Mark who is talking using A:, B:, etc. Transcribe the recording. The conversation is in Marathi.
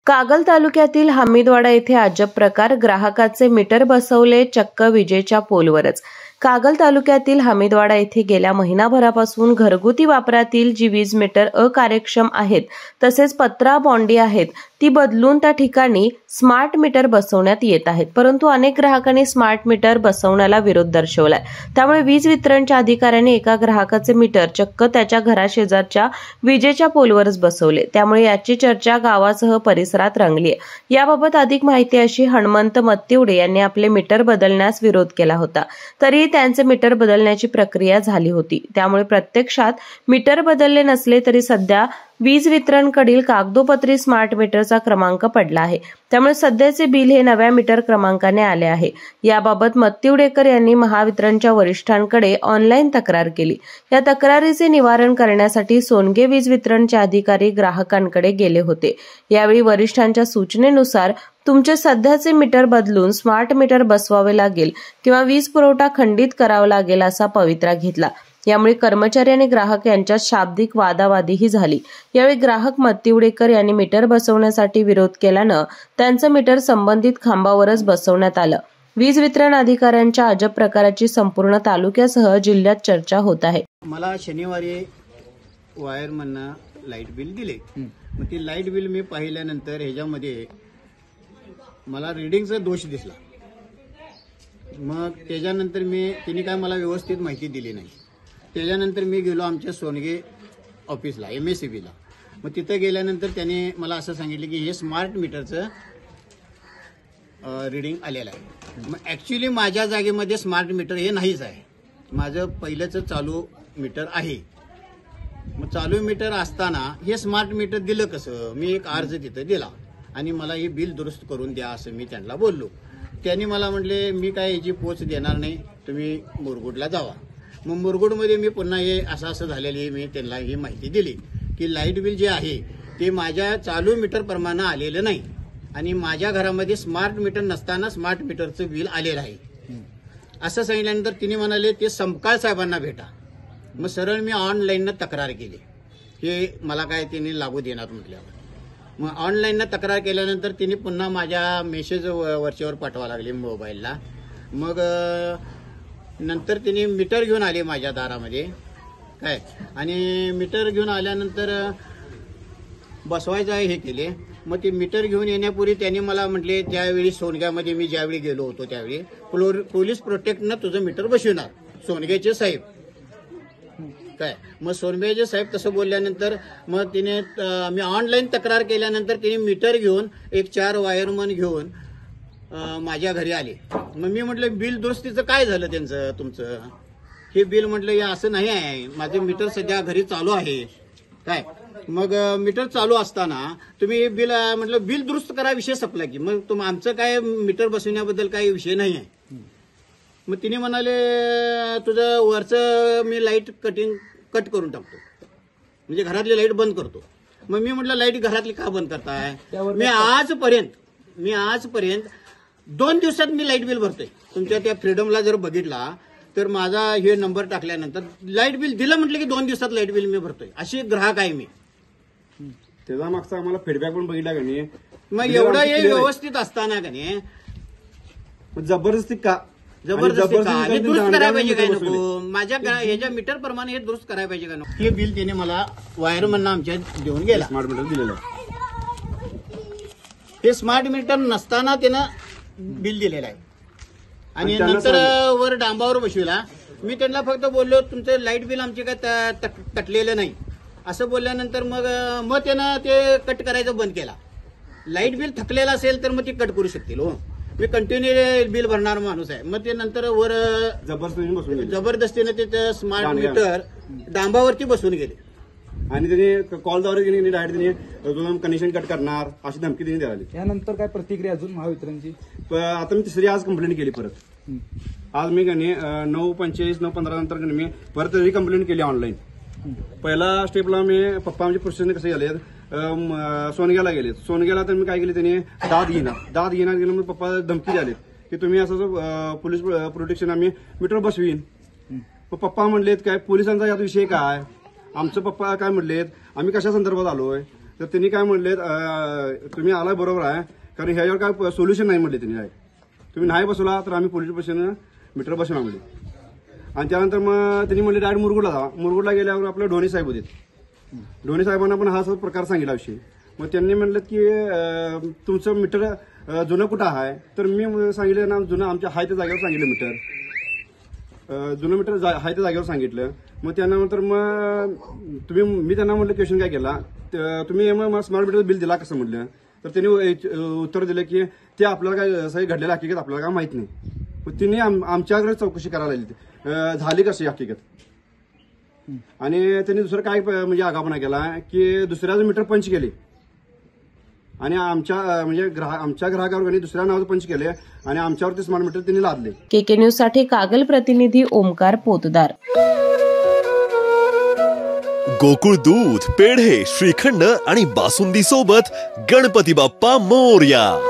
A: कागल तालुक्यातील हमीदवाडा येथे अजब प्रकार, ग्राहकाचे मीटर बसवले चक्क विजेच्या पोलवरच। कागल तालुक्यातील हमीदवाडा येथे गेल्या महिनाभरापासून घरगुती वापरातील जी वीज मीटर अकार्यक्षम आहेत तसेच पत्रा बॉन्डी आहेत ती बदलून त्या ठिकाणी स्मार्ट मीटर बसवण्यात येत आहेत, परंतु अनेक ग्राहकांनी स्मार्ट मीटर बसवण्याला विरोध दर्शवलाय। त्यामुळे वीज वितरणच्या अधिकाऱ्यांनी एका ग्राहकाचे मीटर चक्क त्याच्या घराशेजारच्या विजेच्या पोलवरच बसवले। त्यामुळे याची चर्चा गावासह परिसरात रंगली आहे। याबाबत अधिक माहिती अशी हनुमंत मत्तिवडे यांनी आपले मीटर बदलण्यास विरोध केला होता, तरी त्यांचे मीटर बदलण्याची प्रक्रिया झाली होती। त्यामुळे प्रत्यक्षात मीटर बदलले नसले तरी सध्या वीज वितरणकडील कागदोपत्री स्मार्ट मीटरचा क्रमांक पडला आहे। त्यामुळे सध्याचे बिल हे नव्या मीटर क्रमांकाने आले आहे। याबाबत मत्तिवडेकर यांनी महावितरणच्या वरिष्ठांकडे ऑनलाईन तक्रार केली। या तक्रारीचे निवारण करण्यासाठी सोनगे वीज वितरणचे अधिकारी ग्राहकांकडे गेले होते। यावेळी वरिष्ठांच्या सूचनेनुसार तुमचे सध्याचे मीटर बदलून स्मार्ट मीटर बसवावे लागेल किंवा वीज पुरवठा खंडित करावा लागेल असा पवित्रा घेतला। यामुळे कर्मचारी आणि ग्राहक यांच्यात शाब्दिक वादावादीही झाली। यावेळी ग्राहक मत्तिवडेकर यांनी मीटर बसवण्यासाठी विरोध केल्यानं त्यांचं मीटर संबंधित खांबावरच बसवण्यात आलं। वीज वितरण अधिकाऱ्यांच्या अजब प्रकाराची संपूर्ण तालुक्यासह जिल्ह्यात चर्चा होत आहे।
B: मला शनिवारी वायरमननं लाईट बिल दिले। मग ती लाईट बिल मी पाहिल्यानंतर ह्याच्यामध्ये मला रीडिंगचा दोष दिसला। मग त्याच्यानंतर तिने काय मला व्यवस्थित माहिती दिली नाही। त्याच्यानंतर मी गेलो आमच्या सोनगे ऑफिसला MSEBला। मग तिथं गेल्यानंतर त्याने मला असं सांगितलं की हे स्मार्ट मीटरचं रीडिंग आलेलं आहे। मग ॲक्च्युली माझ्या जागेमध्ये स्मार्ट मीटर हे नाहीच आहे, माझं पहिलंच चालू मीटर आहे। मग चालू मीटर असताना हे स्मार्ट मीटर दिलं कसं? मी एक अर्ज तिथं दिला आणि मला हे बिल दुरुस्त करून द्या असं मी त्यांना बोललो। त्यांनी मला म्हटले मी काय याची पोच देणार नाही, तुम्ही मुरगुडला जावा। मग मुरगुडमध्ये मी पुन्हा हे असं झालेली मी त्यांना ही माहिती दिली की लाईट बिल जे आहे ते माझ्या चालू मीटर प्रमाणे आलेलं नाही आणि माझ्या घरामध्ये स्मार्ट मीटर नसताना स्मार्ट मीटरचं बिल आलेलं आहे असं सांगितल्यानंतर तिने म्हणाले ते समकाळ साहेबांना भेटा। मग सरळ मी ऑनलाईननं तक्रार केली, हे मला काय तिने लागू देणार म्हटल्यावर। मग ऑनलाईननं तक्रार केल्यानंतर तिने पुन्हा माझ्या मेसेज वरच्यावर पाठवा लागली मोबाईलला। मग नंतर तिने मीटर घेऊन आले माझ्या दारामध्ये काय, आणि मीटर घेऊन आल्यानंतर बसवायचं आहे हे केले। मग ते मीटर घेऊन येण्यापूर्वी त्यांनी मला म्हटले, त्यावेळी सोनग्यामध्ये मी ज्यावेळी गेलो होतो त्यावेळी पोलीस प्रोटेक्टनं तुझं मीटर बसवणार सोनग्याचे साहेब काय। मग सोनग्याचे साहेब तसं बोलल्यानंतर मग तिने मी ऑनलाईन तक्रार केल्यानंतर तिने मीटर घेऊन एक 4 वायरमन घेऊन माझ्या घरी आले। मग मी म्हटलं बिल दुरुस्तीचं काय झालं त्यांचं तुमचं? हे बिल म्हटलं हे असं नाही आहे, माझं मीटर सध्या घरी चालू आहे काय। मग मीटर चालू असताना तुम्ही बिल म्हटलं बिल दुरुस्त करा, विषय संपला की मग आमचं काय मीटर बसवण्याबद्दल काही विषय नाही आहे। मग तिने म्हणाले तुझं वरचं मी लाईट कट करून टाकतो, म्हणजे घरातली लाईट बंद करतो। मग मी म्हटलं लाईट घरातली का बंद करताय? मी आजपर्यंत 2 दिवसात मी लाईट बिल भरतोय। तुमच्या त्या फ्रीडमला जर बघितला तर माझा हे नंबर टाकल्यानंतर लाईट बिल दिलं म्हटलं की 2 दिवसात लाईट बिल मी भरतोय, अशी ग्राहक आहे मी।
C: त्याचा मागचा आम्हाला फीडबॅक पण बघितला का नाही?
B: मग एवढं हे व्यवस्थित असताना का नाही
C: जबरदस्ती का
B: दुरुस्त करायला पाहिजे काय नको? माझ्या ह्याच्या मीटर प्रमाणे हे दुरुस्त करायला पाहिजे का नको? हे बिल त्याने मला वायरमननं आमच्या देऊन गेला,
C: स्मार्ट मीटर दिलेलं आहे।
B: हे स्मार्ट मीटर नसताना त्यानं बिल दिलेलं आहे आणि नंतर वर डांबावर बसविला। मी त्यांना फक्त बोललो तुमचं लाईट बिल आमचे काय तटलेलं नाही असं बोलल्यानंतर मग त्यानं ते कट करायचं बंद केला। लाईट बिल थकलेलं असेल तर मग ते कट करू शकतील। हो, मी कंटिन्यू बिल भरणार माणूस आहे। मग ते नंतर वर जबरदस्तीने ते स्मार्ट मीटर डांबावरती बसवून गेले
C: आणि त्याने कॉलद्वारे डायरेक्ट त्याने कनेक्शन कट करणार अशी धमकी त्यांनी द्यावी।
D: यानंतर काय प्रतिक्रिया अजून महावितरणची?
C: आता मी तिसरी आज कंप्लेंट केली परत। आज मी 9:45 9:15 नंतर मी परत तरी कंप्लेंट केली ऑनलाईन। पहिला स्टेपला मी पप्पा आमचे प्रोसेसने कसे गेले सोनग्याला गेले। सोनग्याला तर मी काय केले त्यांनी दाद घेणार गेलो। मग पप्पा धमकी द्याले की तुम्ही असं पोलीस प्रोटेक्शन आम्ही मीटर बसवीन। मग पप्पा म्हणलेत काय पोलिसांचा यात विषय काय? आमचं पप्पा काय म्हणलेत आम्ही कशा संदर्भात आलोय तर त्यांनी काय म्हणले, तुम्ही आलाय बरोबर आहे, कारण ह्याच्यावर काय सोल्युशन नाही म्हणले त्यांनी. तुम्ही नाही बसवला तर आम्ही पोलीस स्टेशन मीटर बसवणार म्हणले. आणि त्यानंतर मग त्यांनी म्हणले डायरेक्ट मुरगुडला जावा. मुरगुडला गेल्यावर आपलं ढोणे साहेब होते. ढोणे साहेबांना पण हा प्रकार सांगितला विषय. मग त्यांनी म्हणलं की तुमचं मीटर जुनं कुठं आहे, तर मी सांगितलं ना जुनं आमच्या हाय त्या जागेवर सांगितलं मीटर, जुनं मीटर हाय त्या जागेवर सांगितलं. मग त्यानंतर मग मी त्यांना म्हटलं क्वेश्चन काय केला, तुम्ही मग स्मार्ट मीटर बिल दिला कसं म्हटलं. तर त्यांनी उत्तर दिलं की ते आपल्याला काय सही घडलेलं हकीकत आपल्याला काय माहित नाही. मग तिने आमच्याकडे चौकशी करायला लागली झाली कशी हकीकत. आणि त्यांनी दुसरं काय म्हणजे आगापणा केला की दुसऱ्याचं मीटर पंच केले आणि आमच्या ग्राहकावर दुसऱ्या नावाचं पंच केले आणि आमच्यावरती स्मार्ट मीटर त्यांनी लादले.
A: केके न्यूज साठी कागल प्रतिनिधी ओमकार पोतदार.
E: गोकुळ दूध, पेढे, श्रीखंड आणि बासुंदी सोबत गणपती बाप्पा मोरया.